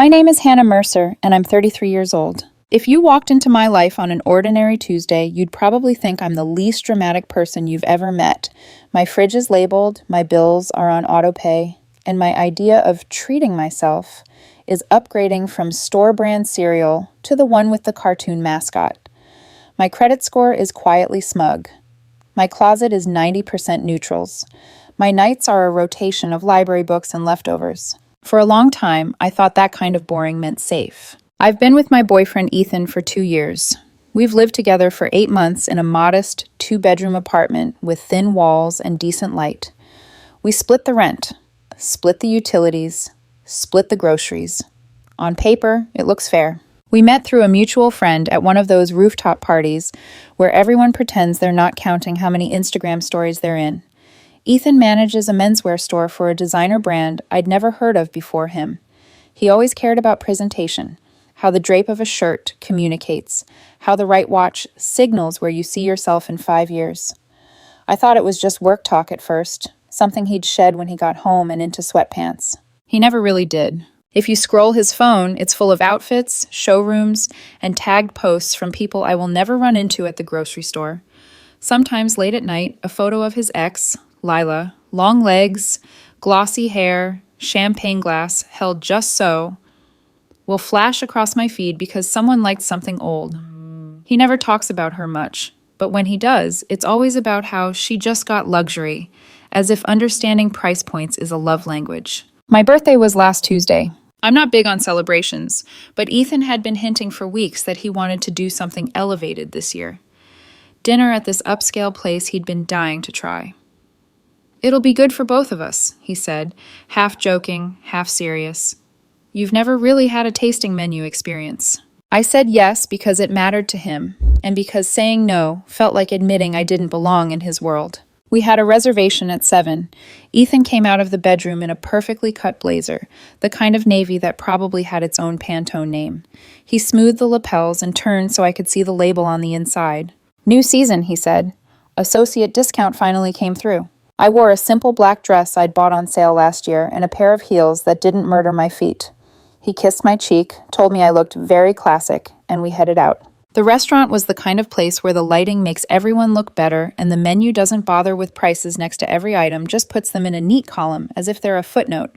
My name is Hannah Mercer, and I'm 33 years old. If you walked into my life on an ordinary Tuesday, you'd probably think I'm the least dramatic person you've ever met. My fridge is labeled, my bills are on autopay, and my idea of treating myself is upgrading from store-brand cereal to the one with the cartoon mascot. My credit score is quietly smug. My closet is 90% neutrals. My nights are a rotation of library books and leftovers. For a long time, I thought that kind of boring meant safe. I've been with my boyfriend Ethan for 2 years. We've lived together for 8 months in a modest 2-bedroom apartment with thin walls and decent light. We split the rent, split the utilities, split the groceries. On paper, it looks fair. We met through a mutual friend at one of those rooftop parties where everyone pretends they're not counting how many Instagram stories they're in. Ethan manages a menswear store for a designer brand I'd never heard of before him. He always cared about presentation, how the drape of a shirt communicates, how the right watch signals where you see yourself in 5 years. I thought it was just work talk at first, something he'd shed when he got home and into sweatpants. He never really did. If you scroll his phone, it's full of outfits, showrooms, and tagged posts from people I will never run into at the grocery store. Sometimes late at night, a photo of his ex, Lila, long legs, glossy hair, champagne glass held just so, will flash across my feed because someone liked something old. He never talks about her much, but when he does, it's always about how she just got luxury, as if understanding price points is a love language. My birthday was last Tuesday. I'm not big on celebrations, but Ethan had been hinting for weeks that he wanted to do something elevated this year. Dinner at this upscale place he'd been dying to try. "It'll be good for both of us," he said, half joking, half serious. "You've never really had a tasting menu experience." I said yes because it mattered to him, and because saying no felt like admitting I didn't belong in his world. We had a reservation at 7. Ethan came out of the bedroom in a perfectly cut blazer, the kind of navy that probably had its own Pantone name. He smoothed the lapels and turned so I could see the label on the inside. "New season," he said. "Associate discount finally came through." I wore a simple black dress I'd bought on sale last year and a pair of heels that didn't murder my feet. He kissed my cheek, told me I looked very classic, and we headed out. The restaurant was the kind of place where the lighting makes everyone look better and the menu doesn't bother with prices next to every item, just puts them in a neat column as if they're a footnote.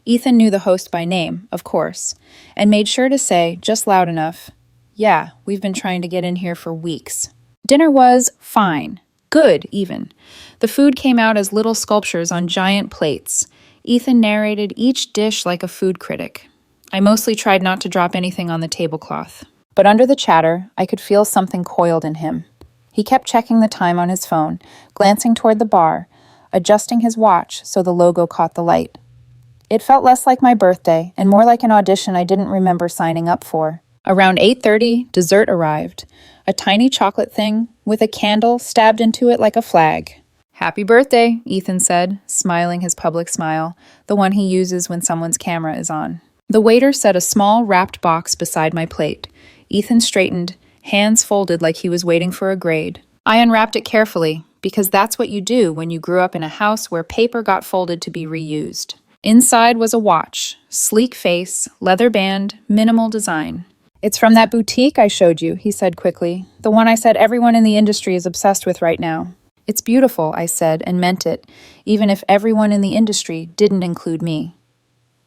Ethan knew the host by name, of course, and made sure to say, just loud enough, "Yeah, we've been trying to get in here for weeks." Dinner was fine. Good, even. The food came out as little sculptures on giant plates. Ethan narrated each dish like a food critic. I mostly tried not to drop anything on the tablecloth. But under the chatter, I could feel something coiled in him. He kept checking the time on his phone, glancing toward the bar, adjusting his watch so the logo caught the light. It felt less like my birthday and more like an audition I didn't remember signing up for. Around 8:30, dessert arrived. A tiny chocolate thing with a candle stabbed into it like a flag. "Happy birthday," Ethan said, smiling his public smile, the one he uses when someone's camera is on. The waiter set a small wrapped box beside my plate. Ethan straightened, hands folded like he was waiting for a grade. I unwrapped it carefully, because that's what you do when you grew up in a house where paper got folded to be reused. Inside was a watch, sleek face, leather band, minimal design. "It's from that boutique I showed you," he said quickly, "the one I said everyone in the industry is obsessed with right now." "It's beautiful," I said, and meant it, even if everyone in the industry didn't include me.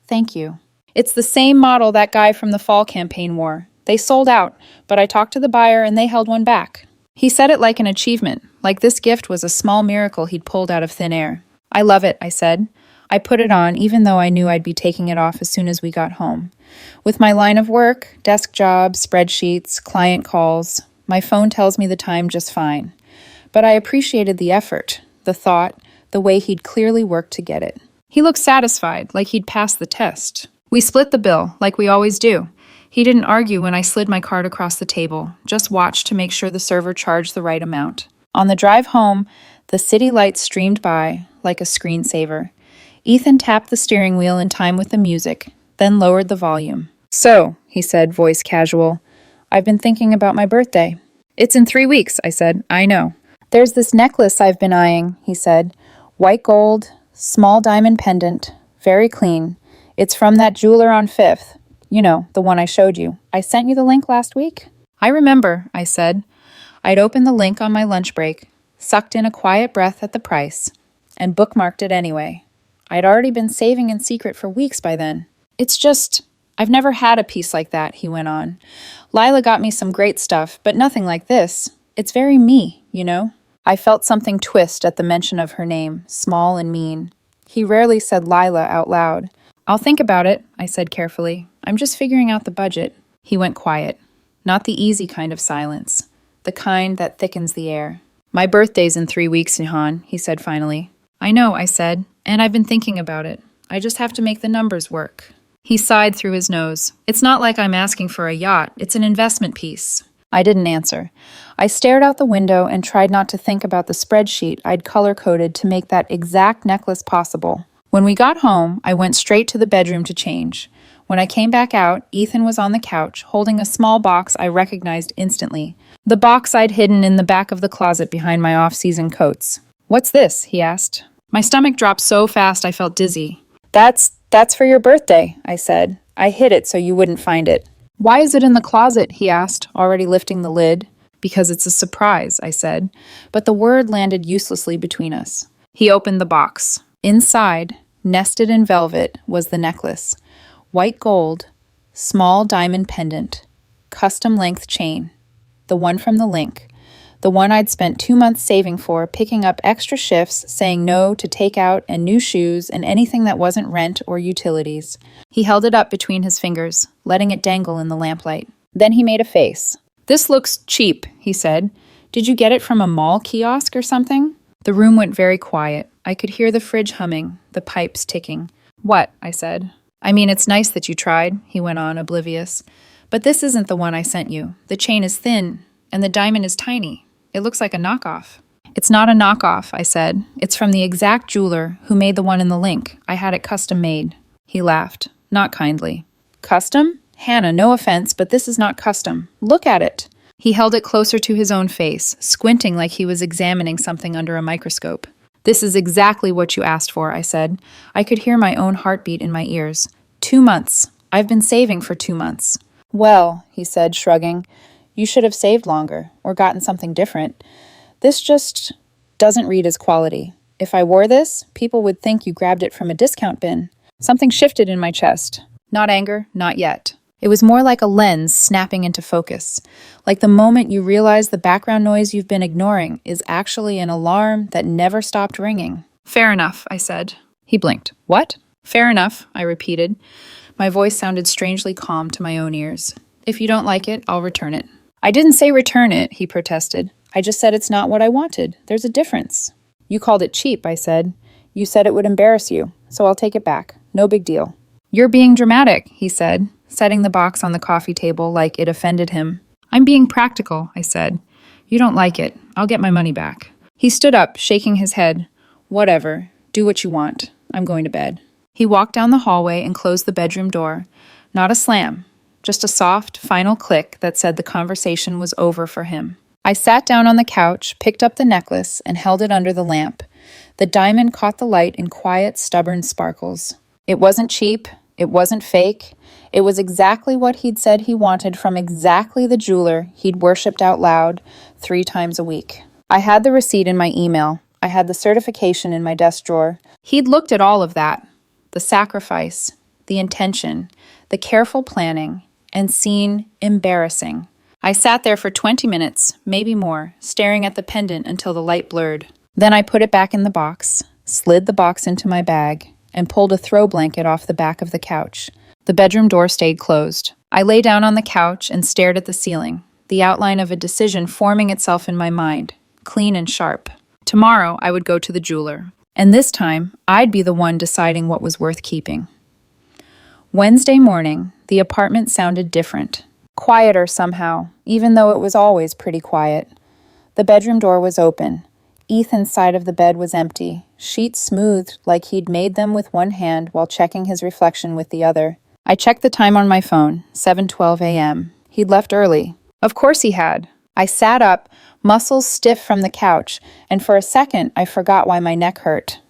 "Thank you." "It's the same model that guy from the fall campaign wore. They sold out, but I talked to the buyer and they held one back." He said it like an achievement, like this gift was a small miracle he'd pulled out of thin air. "I love it," I said. I put it on even though I knew I'd be taking it off as soon as we got home. With my line of work, desk jobs, spreadsheets, client calls, my phone tells me the time just fine. But I appreciated the effort, the thought, the way he'd clearly worked to get it. He looked satisfied, like he'd passed the test. We split the bill, like we always do. He didn't argue when I slid my card across the table, just watched to make sure the server charged the right amount. On the drive home, the city lights streamed by, like a screensaver. Ethan tapped the steering wheel in time with the music, then lowered the volume. "So," he said, voice casual, "I've been thinking about my birthday." "It's in 3 weeks," I said. "I know." "There's this necklace I've been eyeing," he said. "White gold, small diamond pendant, very clean. It's from that jeweler on 5th. You know, the one I showed you. I sent you the link last week." "I remember," I said. I'd opened the link on my lunch break, sucked in a quiet breath at the price, and bookmarked it anyway. I'd already been saving in secret for weeks by then. "It's just, I've never had a piece like that," he went on. "Lila got me some great stuff, but nothing like this. It's very me, you know?" I felt something twist at the mention of her name, small and mean. He rarely said Lila out loud. "I'll think about it," I said carefully. "I'm just figuring out the budget." He went quiet. Not the easy kind of silence. The kind that thickens the air. "My birthday's in 3 weeks, Nihan," he said finally. "I know," I said, "and I've been thinking about it. I just have to make the numbers work." He sighed through his nose. "It's not like I'm asking for a yacht. It's an investment piece." I didn't answer. I stared out the window and tried not to think about the spreadsheet I'd color-coded to make that exact necklace possible. When we got home, I went straight to the bedroom to change. When I came back out, Ethan was on the couch, holding a small box I recognized instantly. The box I'd hidden in the back of the closet behind my off-season coats. "What's this?" he asked. My stomach dropped so fast I felt dizzy. That's for your birthday," I said. "I hid it so you wouldn't find it." "Why is it in the closet?" he asked, already lifting the lid. "Because it's a surprise," I said, but the word landed uselessly between us. He opened the box. Inside, nested in velvet, was the necklace. White gold, small diamond pendant, custom length chain. The one from the link. The one I'd spent 2 months saving for, picking up extra shifts, saying no to takeout and new shoes and anything that wasn't rent or utilities. He held it up between his fingers, letting it dangle in the lamplight. Then he made a face. "This looks cheap," he said. "Did you get it from a mall kiosk or something?" The room went very quiet. I could hear the fridge humming, the pipes ticking. "What?" I said. "I mean, it's nice that you tried," he went on, oblivious. "But this isn't the one I sent you. The chain is thin, and the diamond is tiny. It looks like a knockoff." "It's not a knockoff," I said. "It's from the exact jeweler who made the one in the link. I had it custom made." He laughed, not kindly. "Custom? Hannah, no offense, but this is not custom. Look at it." He held it closer to his own face, squinting like he was examining something under a microscope. "This is exactly what you asked for," I said. I could hear my own heartbeat in my ears. 2 months. I've been saving for 2 months. "Well," he said, shrugging, "you should have saved longer, or gotten something different. This just doesn't read as quality. If I wore this, people would think you grabbed it from a discount bin." Something shifted in my chest. Not anger, not yet. It was more like a lens snapping into focus. Like the moment you realize the background noise you've been ignoring is actually an alarm that never stopped ringing. "Fair enough," I said. He blinked. "What?" "Fair enough," I repeated. My voice sounded strangely calm to my own ears. "If you don't like it, I'll return it." "I didn't say return it," he protested. "I just said it's not what I wanted. There's a difference." "You called it cheap," I said. "You said it would embarrass you, so I'll take it back. No big deal." "You're being dramatic," he said, setting the box on the coffee table like it offended him. "I'm being practical," I said. "You don't like it. I'll get my money back." He stood up, shaking his head. "Whatever. Do what you want. I'm going to bed." He walked down the hallway and closed the bedroom door. Not a slam. Just a soft, final click that said the conversation was over for him. I sat down on the couch, picked up the necklace, and held it under the lamp. The diamond caught the light in quiet, stubborn sparkles. It wasn't cheap. It wasn't fake. It was exactly what he'd said he wanted from exactly the jeweler he'd worshipped out loud 3 times a week. I had the receipt in my email. I had the certification in my desk drawer. He'd looked at all of that. The sacrifice, the intention, the careful planning, and seen embarrassing. I sat there for 20 minutes, maybe more, staring at the pendant until the light blurred. Then I put it back in the box, slid the box into my bag, and pulled a throw blanket off the back of the couch. The bedroom door stayed closed. I lay down on the couch and stared at the ceiling, the outline of a decision forming itself in my mind, clean and sharp. Tomorrow I would go to the jeweler, and this time I'd be the one deciding what was worth keeping. Wednesday morning, the apartment sounded different. Quieter somehow, even though it was always pretty quiet. The bedroom door was open. Ethan's side of the bed was empty, sheets smoothed like he'd made them with one hand while checking his reflection with the other. I checked the time on my phone, 7:12 a.m. He'd left early. Of course he had. I sat up, muscles stiff from the couch, and for a second I forgot why my neck hurt.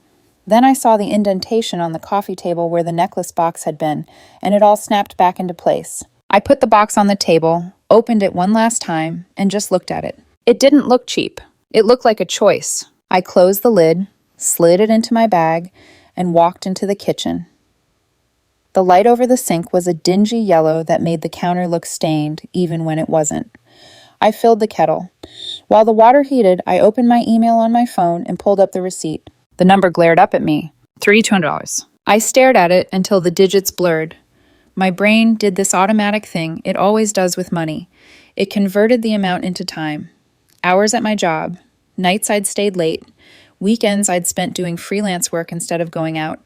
Then I saw the indentation on the coffee table where the necklace box had been, and it all snapped back into place. I put the box on the table, opened it one last time, and just looked at it. It didn't look cheap. It looked like a choice. I closed the lid, slid it into my bag, and walked into the kitchen. The light over the sink was a dingy yellow that made the counter look stained, even when it wasn't. I filled the kettle. While the water heated, I opened my email on my phone and pulled up the receipt. The number glared up at me. $3,200. I stared at it until the digits blurred. My brain did this automatic thing it always does with money. It converted the amount into time. Hours at my job, nights I'd stayed late, weekends I'd spent doing freelance work instead of going out,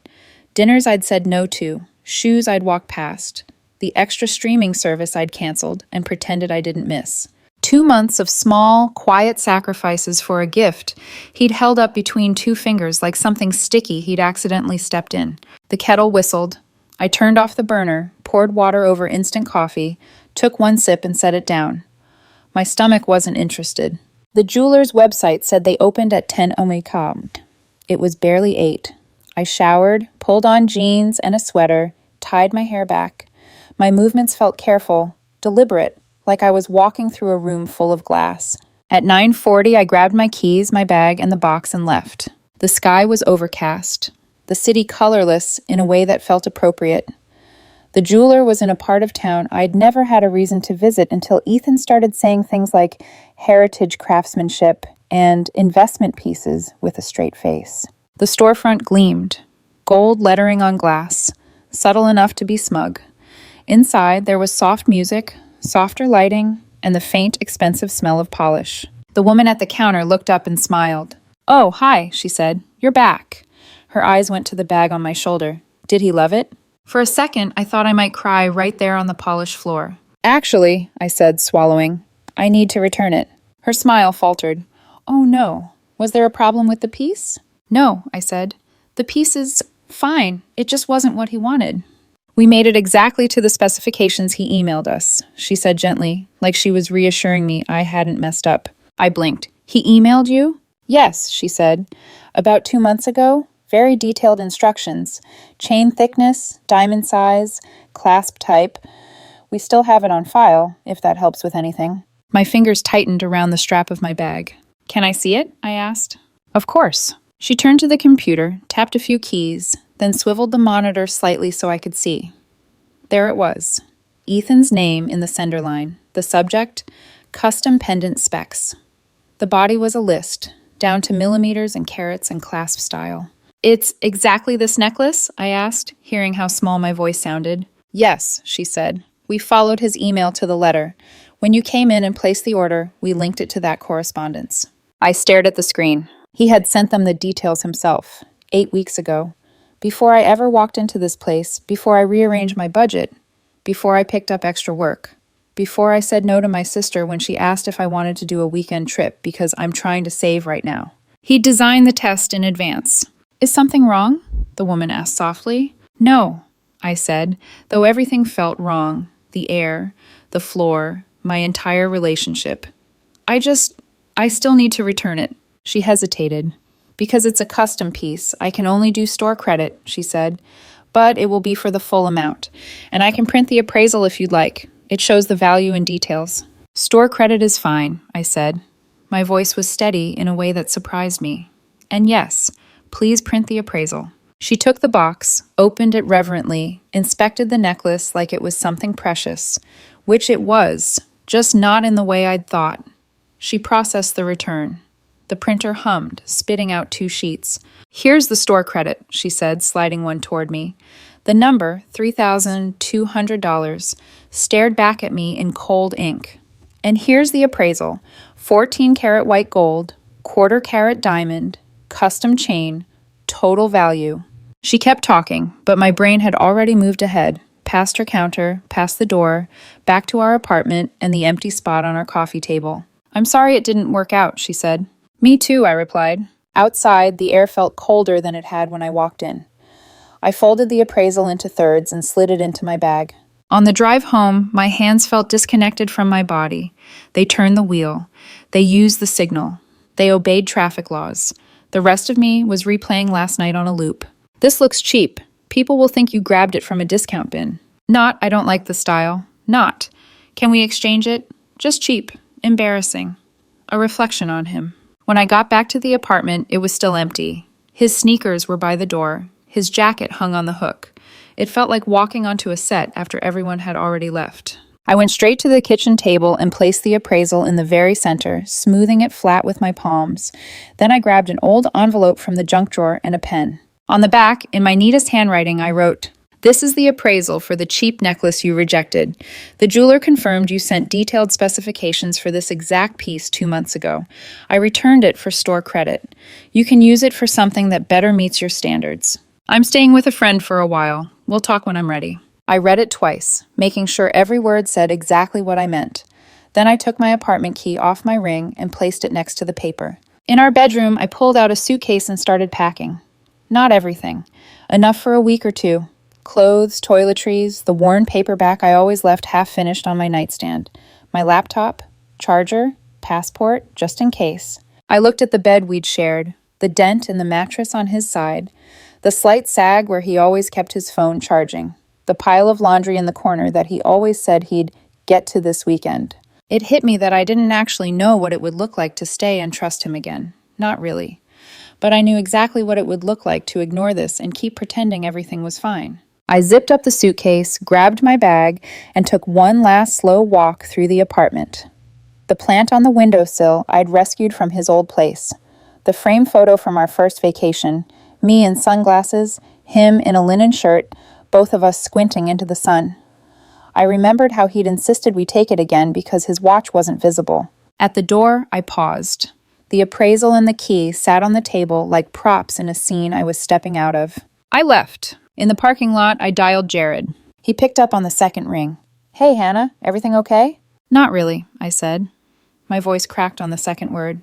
dinners I'd said no to, shoes I'd walked past, the extra streaming service I'd canceled and pretended I didn't miss. 2 months of small, quiet sacrifices for a gift he'd held up between 2 fingers like something sticky he'd accidentally stepped in. The kettle whistled. I turned off the burner, poured water over instant coffee, took 1 sip and set it down. My stomach wasn't interested. The jeweler's website said they opened at 10 Omicron. It was barely 8. I showered, pulled on jeans and a sweater, tied my hair back. My movements felt careful, deliberate, like I was walking through a room full of glass. At 9:40, I grabbed my keys, my bag, and the box and left. The sky was overcast, the city colorless in a way that felt appropriate. The jeweler was in a part of town I'd never had a reason to visit until Ethan started saying things like heritage craftsmanship and investment pieces with a straight face. The storefront gleamed, gold lettering on glass, subtle enough to be smug. Inside, there was soft music, softer lighting, and the faint, expensive smell of polish. The woman at the counter looked up and smiled. "Oh, hi," she said. "You're back." Her eyes went to the bag on my shoulder. Did he love it? For a second, I thought I might cry right there on the polished floor. "Actually," I said, swallowing, "I need to return it." Her smile faltered. "Oh, no. Was there a problem with the piece?" "No," I said. "The piece is fine. It just wasn't what he wanted." "We made it exactly to the specifications he emailed us," she said gently, like she was reassuring me I hadn't messed up. I blinked. "He emailed you?" "Yes," she said. "About 2 months ago. Very detailed instructions. Chain thickness, diamond size, clasp type. We still have it on file, if that helps with anything." My fingers tightened around the strap of my bag. "Can I see it?" I asked. "Of course." She turned to the computer, tapped a few keys, then swiveled the monitor slightly so I could see. There it was. Ethan's name in the sender line. The subject, custom pendant specs. The body was a list, down to millimeters and carats and clasp style. "It's exactly this necklace?" I asked, hearing how small my voice sounded. "Yes," she said. "We followed his email to the letter. When you came in and placed the order, we linked it to that correspondence." I stared at the screen. He had sent them the details himself, 8 weeks ago. Before I ever walked into this place, before I rearranged my budget, before I picked up extra work, before I said no to my sister when she asked if I wanted to do a weekend trip because I'm trying to save right now. He designed the test in advance. "Is something wrong?" the woman asked softly. "No," I said, though everything felt wrong. The air, the floor, my entire relationship. I still need to return it." She hesitated. "Because it's a custom piece, I can only do store credit," she said, "but it will be for the full amount. And I can print the appraisal if you'd like. It shows the value and details." "Store credit is fine," I said. My voice was steady in a way that surprised me. "And yes, please print the appraisal." She took the box, opened it reverently, inspected the necklace like it was something precious, which it was, just not in the way I'd thought. She processed the return. The printer hummed, spitting out 2 sheets. "Here's the store credit," she said, sliding one toward me. The number, $3,200, stared back at me in cold ink. "And here's the appraisal, 14-karat white gold, quarter-carat diamond, custom chain, total value." She kept talking, but my brain had already moved ahead, past her counter, past the door, back to our apartment and the empty spot on our coffee table. "I'm sorry it didn't work out," she said. "Me too," I replied. Outside, the air felt colder than it had when I walked in. I folded the appraisal into thirds and slid it into my bag. On the drive home, my hands felt disconnected from my body. They turned the wheel. They used the signal. They obeyed traffic laws. The rest of me was replaying last night on a loop. This looks cheap. People will think you grabbed it from a discount bin. Not, I don't like the style. Not, can we exchange it? Just cheap. Embarrassing. A reflection on him. When I got back to the apartment, it was still empty. His sneakers were by the door. His jacket hung on the hook. It felt like walking onto a set after everyone had already left. I went straight to the kitchen table and placed the appraisal in the very center, smoothing it flat with my palms. Then I grabbed an old envelope from the junk drawer and a pen. On the back, in my neatest handwriting, I wrote, "This is the appraisal for the cheap necklace you rejected. The jeweler confirmed you sent detailed specifications for this exact piece 2 months ago. I returned it for store credit. You can use it for something that better meets your standards. I'm staying with a friend for a while. We'll talk when I'm ready." I read it twice, making sure every word said exactly what I meant. Then I took my apartment key off my ring and placed it next to the paper. In our bedroom, I pulled out a suitcase and started packing. Not everything. Enough for a week or two. Clothes, toiletries, the worn paperback I always left half-finished on my nightstand. My laptop, charger, passport, just in case. I looked at the bed we'd shared, the dent in the mattress on his side, the slight sag where he always kept his phone charging, the pile of laundry in the corner that he always said he'd get to this weekend. It hit me that I didn't actually know what it would look like to stay and trust him again. Not really. But I knew exactly what it would look like to ignore this and keep pretending everything was fine. I zipped up the suitcase, grabbed my bag, and took one last slow walk through the apartment. The plant on the windowsill I'd rescued from his old place. The frame photo from our first vacation, me in sunglasses, him in a linen shirt, both of us squinting into the sun. I remembered how he'd insisted we take it again because his watch wasn't visible. At the door, I paused. The appraisal and the key sat on the table like props in a scene I was stepping out of. I left. In the parking lot, I dialed Jared. He picked up on the second ring. "Hey, Hannah, everything okay?" "Not really," I said. My voice cracked on the second word.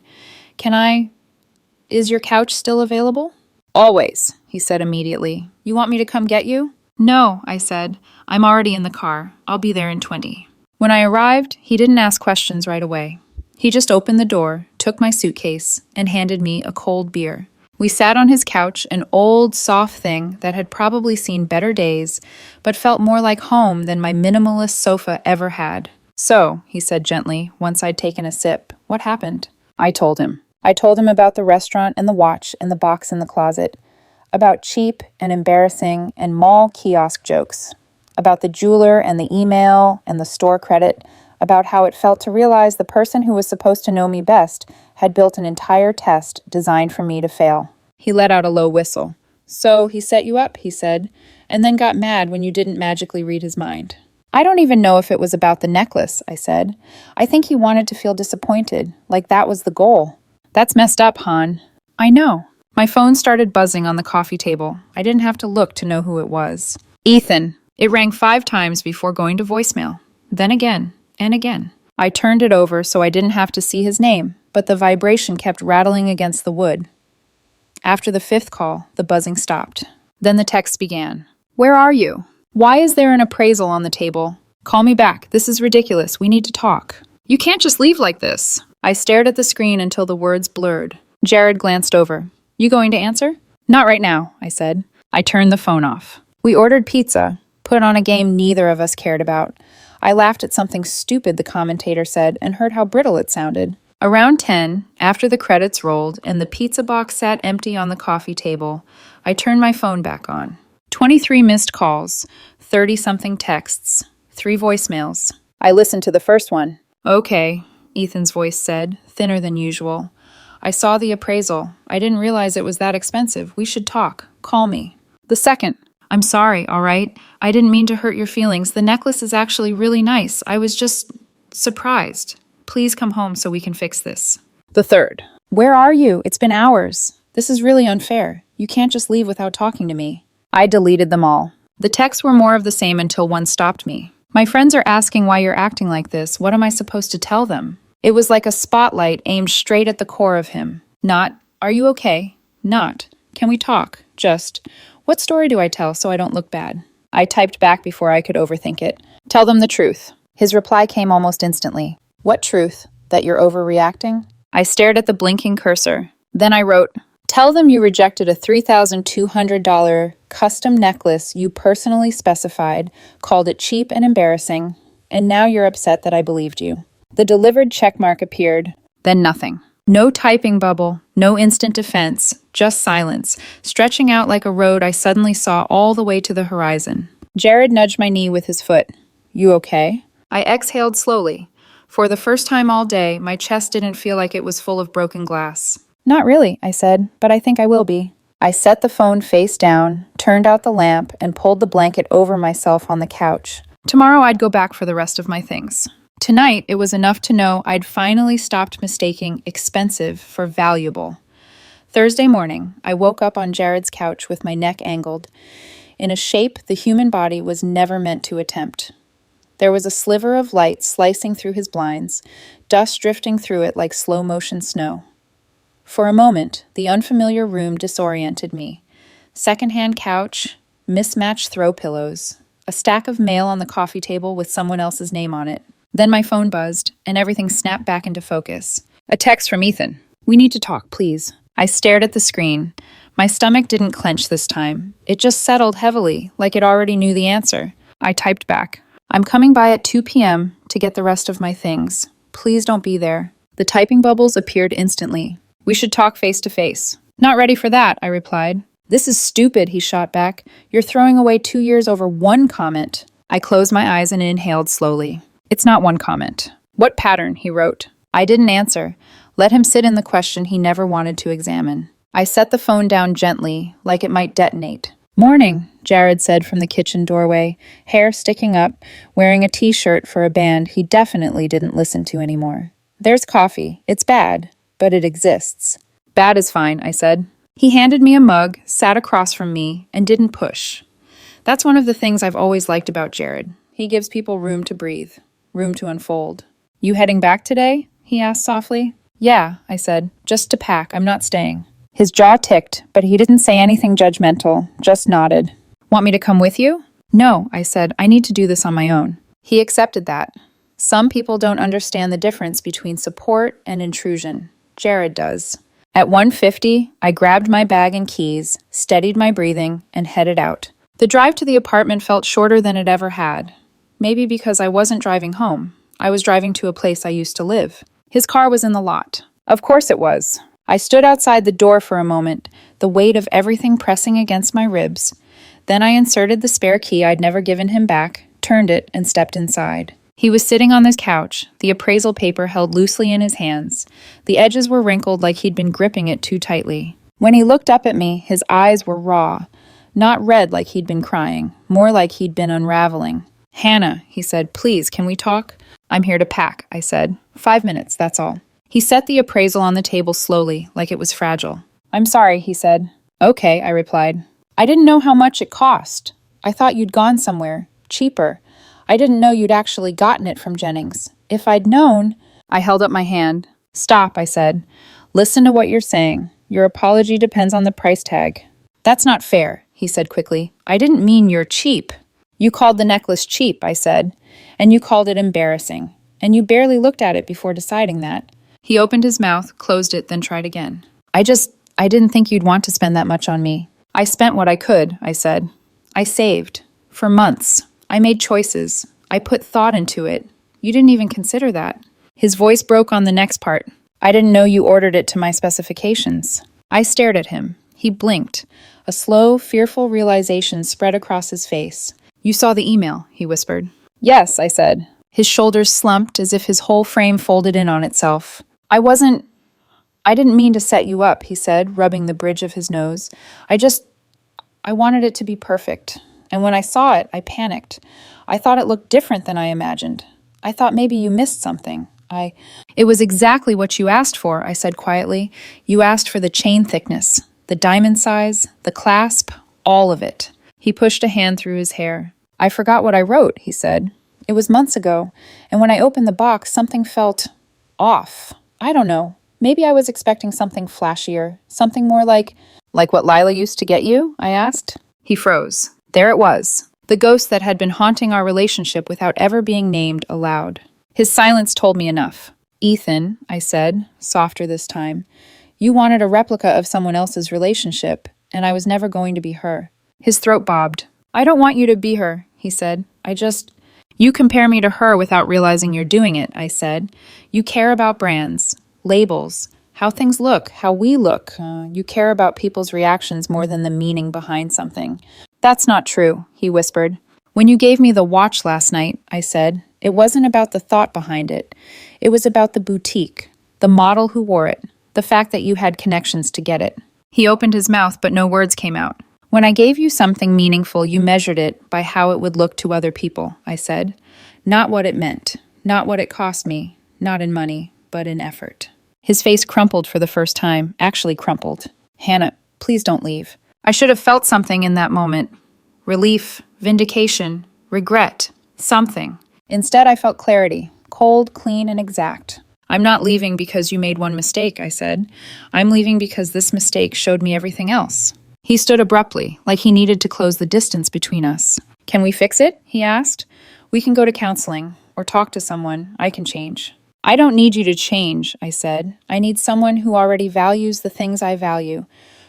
Is your couch still available?" "Always," he said immediately. "You want me to come get you?" "No," I said. "I'm already in the car. I'll be there in 20. When I arrived, he didn't ask questions right away. He just opened the door, took my suitcase, and handed me a cold beer. We sat on his couch, an old, soft thing that had probably seen better days, but felt more like home than my minimalist sofa ever had. "So," he said gently, once I'd taken a sip, "what happened?" I told him. I told him about the restaurant and the watch and the box in the closet, about cheap and embarrassing and mall kiosk jokes, about the jeweler and the email and the store credit, about how it felt to realize the person who was supposed to know me best had built an entire test designed for me to fail. He let out a low whistle. "So he set you up," he said, "and then got mad when you didn't magically read his mind." "I don't even know if it was about the necklace," I said. "I think he wanted to feel disappointed, like that was the goal." "That's messed up, Han." "I know." My phone started buzzing on the coffee table. I didn't have to look to know who it was. "Ethan." It rang 5 times before going to voicemail. Then again, and again. I turned it over so I didn't have to see his name, but the vibration kept rattling against the wood. After the 5th call, the buzzing stopped. Then the text began. "Where are you? Why is there an appraisal on the table? Call me back. This is ridiculous. We need to talk. You can't just leave like this." I stared at the screen until the words blurred. Jared glanced over. "You going to answer?" "Not right now," I said. I turned the phone off. We ordered pizza, put on a game neither of us cared about. I laughed at something stupid the commentator said and heard how brittle it sounded. Around 10, after the credits rolled and the pizza box sat empty on the coffee table, I turned my phone back on. 23 missed calls, 30-something texts, 3 voicemails. I listened to the first one. "Okay," Ethan's voice said, thinner than usual. "I saw the appraisal. I didn't realize it was that expensive. We should talk. Call me." The second. "I'm sorry, all right? I didn't mean to hurt your feelings. The necklace is actually really nice. I was just surprised. Please come home so we can fix this." The third. "Where are you? It's been hours. This is really unfair. You can't just leave without talking to me." I deleted them all. The texts were more of the same until one stopped me. "My friends are asking why you're acting like this. What am I supposed to tell them?" It was like a spotlight aimed straight at the core of him. Not, "Are you okay?" Not, "Can we talk?" Just, "What story do I tell so I don't look bad?" I typed back before I could overthink it. "Tell them the truth." His reply came almost instantly. "What truth? That you're overreacting?" I stared at the blinking cursor. Then I wrote, Tell them you rejected a $3,200 custom necklace you personally specified, called it cheap and embarrassing, and now you're upset that I believed you. The delivered checkmark appeared, then nothing. No typing bubble, no instant defense, just silence, stretching out like a road I suddenly saw all the way to the horizon. Jared nudged my knee with his foot. You okay? I exhaled slowly. For the first time all day, my chest didn't feel like it was full of broken glass. Not really, I said, but I think I will be. I set the phone face down, turned out the lamp, and pulled the blanket over myself on the couch. Tomorrow I'd go back for the rest of my things. Tonight, it was enough to know I'd finally stopped mistaking expensive for valuable. Thursday morning, I woke up on Jared's couch with my neck angled, in a shape the human body was never meant to attempt. There was a sliver of light slicing through his blinds, dust drifting through it like slow-motion snow. For a moment, the unfamiliar room disoriented me. Secondhand couch, mismatched throw pillows, a stack of mail on the coffee table with someone else's name on it. Then my phone buzzed, and everything snapped back into focus. A text from Ethan. We need to talk, please. I stared at the screen. My stomach didn't clench this time. It just settled heavily, like it already knew the answer. I typed back. I'm coming by at 2 p.m. to get the rest of my things. Please don't be there. The typing bubbles appeared instantly. We should talk face to face. Not ready for that, I replied. This is stupid, he shot back. You're throwing away 2 years over one comment. I closed my eyes and inhaled slowly. It's not one comment. What pattern, he wrote. I didn't answer. Let him sit in the question he never wanted to examine. I set the phone down gently, like it might detonate. Morning, Jared said from the kitchen doorway, hair sticking up, wearing a t-shirt for a band he definitely didn't listen to anymore. There's coffee. It's bad, but it exists. Bad is fine, I said. He handed me a mug, sat across from me, and didn't push. That's one of the things I've always liked about Jared. He gives people room to breathe. Room to unfold. You heading back today? He asked softly. Yeah, I said, just to pack. I'm not staying. His jaw ticked, but he didn't say anything judgmental, just nodded. Want me to come with you? No, I said, I need to do this on my own. He accepted that. Some people don't understand the difference between support and intrusion. Jared does. At 1:50, I grabbed my bag and keys, steadied my breathing, and headed out. The drive to the apartment felt shorter than it ever had. Maybe because I wasn't driving home. I was driving to a place I used to live. His car was in the lot. Of course it was. I stood outside the door for a moment, the weight of everything pressing against my ribs. Then I inserted the spare key I'd never given him back, turned it, and stepped inside. He was sitting on the couch, the appraisal paper held loosely in his hands. The edges were wrinkled like he'd been gripping it too tightly. When he looked up at me, his eyes were raw. Not red like he'd been crying, more like he'd been unraveling. Hannah, he said, please, can we talk? I'm here to pack, I said. 5 minutes, that's all. He set the appraisal on the table slowly, like it was fragile. I'm sorry, he said. Okay, I replied. I didn't know how much it cost. I thought you'd gone somewhere. Cheaper. I didn't know you'd actually gotten it from Jennings. If I'd known... I held up my hand. Stop, I said. Listen to what you're saying. Your apology depends on the price tag. That's not fair, he said quickly. I didn't mean you're cheap. You called the necklace cheap, I said, and you called it embarrassing, and you barely looked at it before deciding that. He opened his mouth, closed it, then tried again. I didn't think you'd want to spend that much on me. I spent what I could, I said. I saved. For months. I made choices. I put thought into it. You didn't even consider that. His voice broke on the next part. I didn't know you ordered it to my specifications. I stared at him. He blinked. A slow, fearful realization spread across his face. You saw the email, he whispered. Yes, I said. His shoulders slumped as if his whole frame folded in on itself. I didn't mean to set you up, he said, rubbing the bridge of his nose. I wanted it to be perfect. And when I saw it, I panicked. I thought it looked different than I imagined. I thought maybe you missed something. It was exactly what you asked for, I said quietly. You asked for the chain thickness, the diamond size, the clasp, all of it. He pushed a hand through his hair. I forgot what I wrote, he said. It was months ago, and when I opened the box, something felt off. I don't know. Maybe I was expecting something flashier, something more like what Lila used to get you, I asked. He froze. There it was, the ghost that had been haunting our relationship without ever being named aloud. His silence told me enough. Ethan, I said, softer this time, You wanted a replica of someone else's relationship, and I was never going to be her. His throat bobbed. I don't want you to be her, he said. You compare me to her without realizing you're doing it, I said. You care about brands, labels, how things look, how we look. You care about people's reactions more than the meaning behind something. That's not true, he whispered. When you gave me the watch last night, I said, it wasn't about the thought behind it. It was about the boutique, the model who wore it, the fact that you had connections to get it. He opened his mouth, but no words came out. When I gave you something meaningful, you measured it by how it would look to other people, I said. Not what it meant, not what it cost me, not in money, but in effort. His face crumpled for the first time, actually crumpled. Hannah, please don't leave. I should have felt something in that moment. Relief, vindication, regret, something. Instead, I felt clarity, cold, clean, and exact. I'm not leaving because you made one mistake, I said. I'm leaving because this mistake showed me everything else. He stood abruptly, like he needed to close the distance between us. Can we fix it? He asked. We can go to counseling, or talk to someone. I can change. I don't need you to change, I said. I need someone who already values the things I value,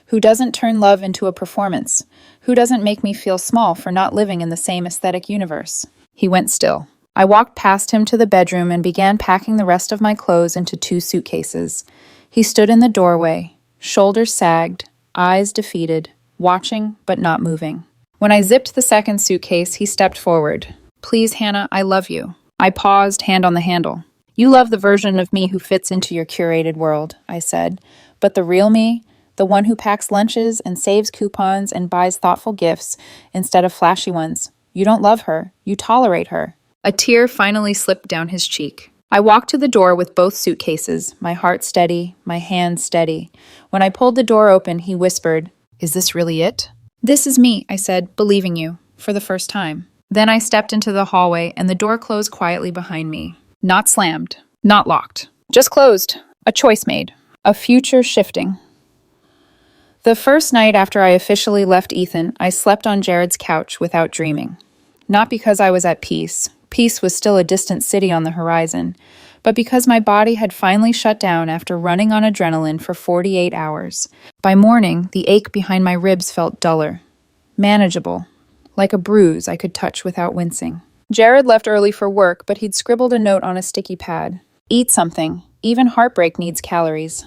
who doesn't turn love into a performance, who doesn't make me feel small for not living in the same aesthetic universe. He went still. I walked past him to the bedroom and began packing the rest of my clothes into 2 suitcases. He stood in the doorway, shoulders sagged, eyes defeated, watching but not moving. When I zipped the second suitcase, he stepped forward. Please, Hannah, I love you. I paused, hand on the handle. You love the version of me who fits into your curated world, I said. But the real me, the one who packs lunches and saves coupons and buys thoughtful gifts instead of flashy ones. You don't love her. You tolerate her. A tear finally slipped down his cheek. I walked to the door with both suitcases, my heart steady, my hands steady. When I pulled the door open, he whispered, Is this really it? This is me, I said, believing you, for the first time. Then I stepped into the hallway and the door closed quietly behind me. Not slammed, not locked, just closed. A choice made, a future shifting. The first night after I officially left Ethan, I slept on Jared's couch without dreaming. Not because I was at peace. Peace was still a distant city on the horizon, but because my body had finally shut down after running on adrenaline for 48 hours. By morning, the ache behind my ribs felt duller, manageable, like a bruise I could touch without wincing. Jared left early for work, but he'd scribbled a note on a sticky pad. Eat something. Even heartbreak needs calories.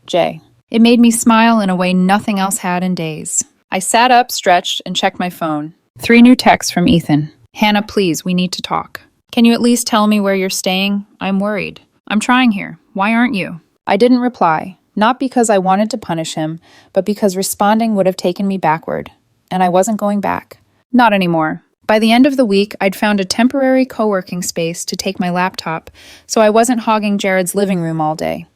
Jay. It made me smile in a way nothing else had in days. I sat up, stretched, and checked my phone. 3 new texts from Ethan. Hannah, please, we need to talk. Can you at least tell me where you're staying? I'm worried. I'm trying here. Why aren't you? I didn't reply, not because I wanted to punish him, but because responding would have taken me backward. And I wasn't going back. Not anymore. By the end of the week, I'd found a temporary co-working space to take my laptop, so I wasn't hogging Jared's living room all day.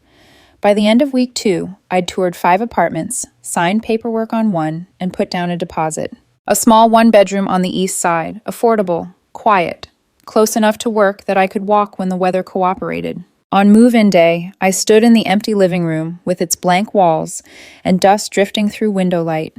By the end of week 2, I'd toured 5 apartments, signed paperwork on 1, and put down a deposit. A small 1-bedroom on the east side, affordable, quiet, close enough to work that I could walk when the weather cooperated. On move-in day, I stood in the empty living room with its blank walls and dust drifting through window light.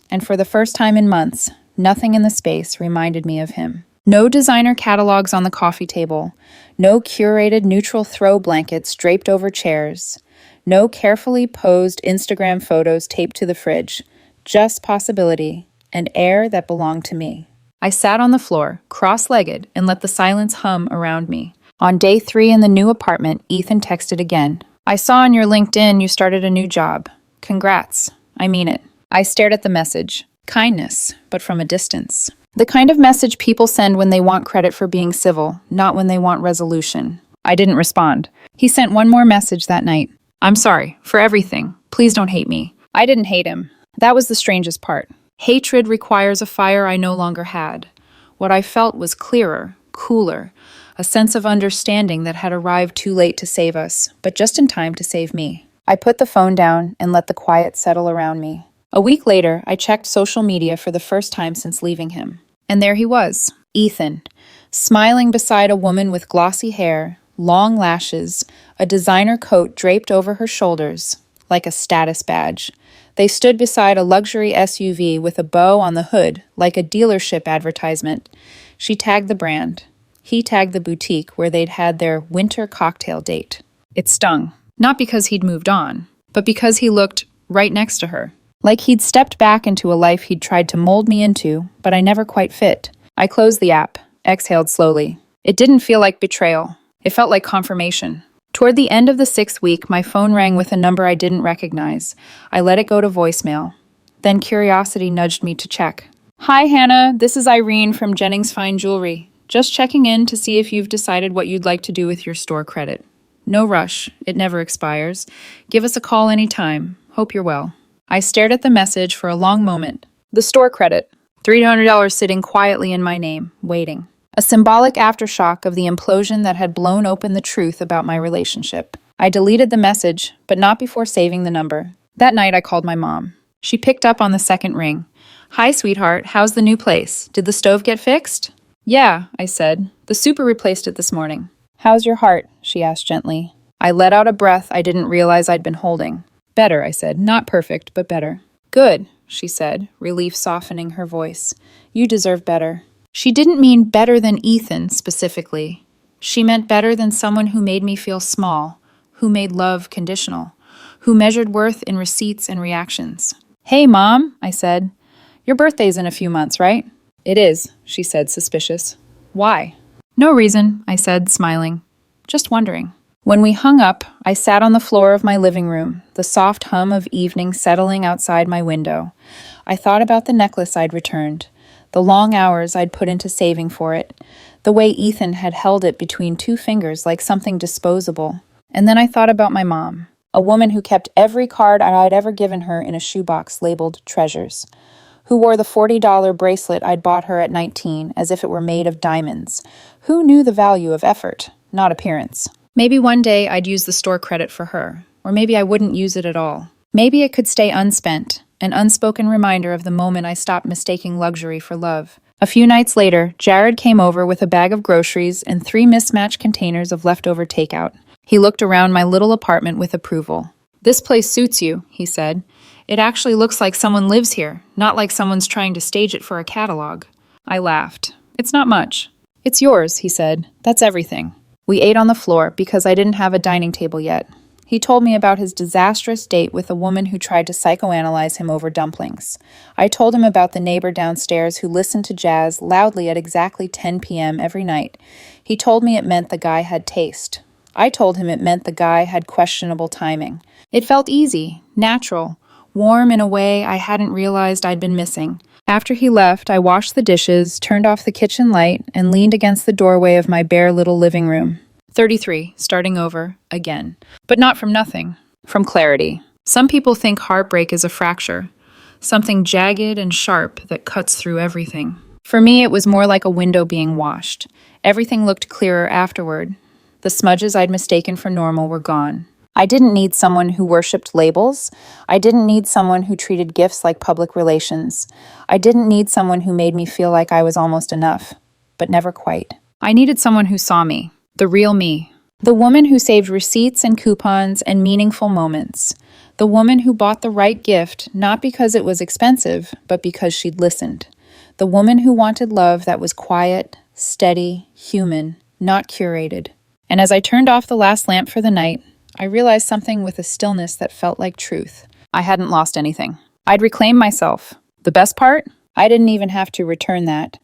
And for the first time in months, nothing in the space reminded me of him. No designer catalogs on the coffee table, no curated neutral throw blankets draped over chairs, no carefully posed Instagram photos taped to the fridge, just possibility and air that belonged to me. I sat on the floor, cross-legged, and let the silence hum around me. On day 3 in the new apartment, Ethan texted again. I saw on your LinkedIn you started a new job. Congrats. I mean it. I stared at the message. Kindness, but from a distance. The kind of message people send when they want credit for being civil, not when they want resolution. I didn't respond. He sent one more message that night. I'm sorry, for everything. Please don't hate me. I didn't hate him. That was the strangest part. Hatred requires a fire I no longer had. What I felt was clearer, cooler, a sense of understanding that had arrived too late to save us, but just in time to save me. I put the phone down and let the quiet settle around me. A week later, I checked social media for the first time since leaving him. And there he was, Ethan, smiling beside a woman with glossy hair, long lashes, a designer coat draped over her shoulders, like a status badge. They stood beside a luxury SUV with a bow on the hood, like a dealership advertisement. She tagged the brand. He tagged the boutique where they'd had their winter cocktail date. It stung. Not because he'd moved on, but because he looked right next to her. Like he'd stepped back into a life he'd tried to mold me into, but I never quite fit. I closed the app, exhaled slowly. It didn't feel like betrayal. It felt like confirmation. Toward the end of the 6th week, my phone rang with a number I didn't recognize. I let it go to voicemail. Then curiosity nudged me to check. "Hi, Hannah. This is Irene from Jennings Fine Jewelry. Just checking in to see if you've decided what you'd like to do with your store credit. No rush. It never expires. Give us a call anytime. Hope you're well." I stared at the message for a long moment. The store credit. $300 sitting quietly in my name, waiting. A symbolic aftershock of the implosion that had blown open the truth about my relationship. I deleted the message, but not before saving the number. That night, I called my mom. She picked up on the second ring. "Hi, sweetheart. How's the new place? Did the stove get fixed?" "Yeah," I said. "The super replaced it this morning." "How's your heart?" she asked gently. I let out a breath I didn't realize I'd been holding. "Better," I said. "Not perfect, but better." "Good," she said, relief softening her voice. "You deserve better." She didn't mean better than Ethan, specifically. She meant better than someone who made me feel small, who made love conditional, who measured worth in receipts and reactions. "Hey, Mom," I said. "Your birthday's in a few months, right?" "It is," she said, suspicious. "Why?" "No reason," I said, smiling. "Just wondering." When we hung up, I sat on the floor of my living room, the soft hum of evening settling outside my window. I thought about the necklace I'd returned, the long hours I'd put into saving for it, the way Ethan had held it between 2 fingers like something disposable. And then I thought about my mom, a woman who kept every card I'd ever given her in a shoebox labeled treasures, who wore the $40 bracelet I'd bought her at 19 as if it were made of diamonds, who knew the value of effort, not appearance. Maybe one day I'd use the store credit for her, or maybe I wouldn't use it at all. Maybe it could stay unspent, an unspoken reminder of the moment I stopped mistaking luxury for love. A few nights later, Jared came over with a bag of groceries and 3 mismatched containers of leftover takeout. He looked around my little apartment with approval. "This place suits you," he said. "It actually looks like someone lives here, not like someone's trying to stage it for a catalog." I laughed. "It's not much." "It's yours," he said. "That's everything." We ate on the floor because I didn't have a dining table yet. He told me about his disastrous date with a woman who tried to psychoanalyze him over dumplings. I told him about the neighbor downstairs who listened to jazz loudly at exactly 10 p.m. every night. He told me it meant the guy had taste. I told him it meant the guy had questionable timing. It felt easy, natural, warm in a way I hadn't realized I'd been missing. After he left, I washed the dishes, turned off the kitchen light, and leaned against the doorway of my bare little living room. 33, starting over, again. But not from nothing, from clarity. Some people think heartbreak is a fracture, something jagged and sharp that cuts through everything. For me, it was more like a window being washed. Everything looked clearer afterward. The smudges I'd mistaken for normal were gone. I didn't need someone who worshipped labels. I didn't need someone who treated gifts like public relations. I didn't need someone who made me feel like I was almost enough, but never quite. I needed someone who saw me, the real me. The woman who saved receipts and coupons and meaningful moments. The woman who bought the right gift, not because it was expensive, but because she'd listened. The woman who wanted love that was quiet, steady, human, not curated. And as I turned off the last lamp for the night, I realized something with a stillness that felt like truth. I hadn't lost anything. I'd reclaimed myself. The best part? I didn't even have to return that.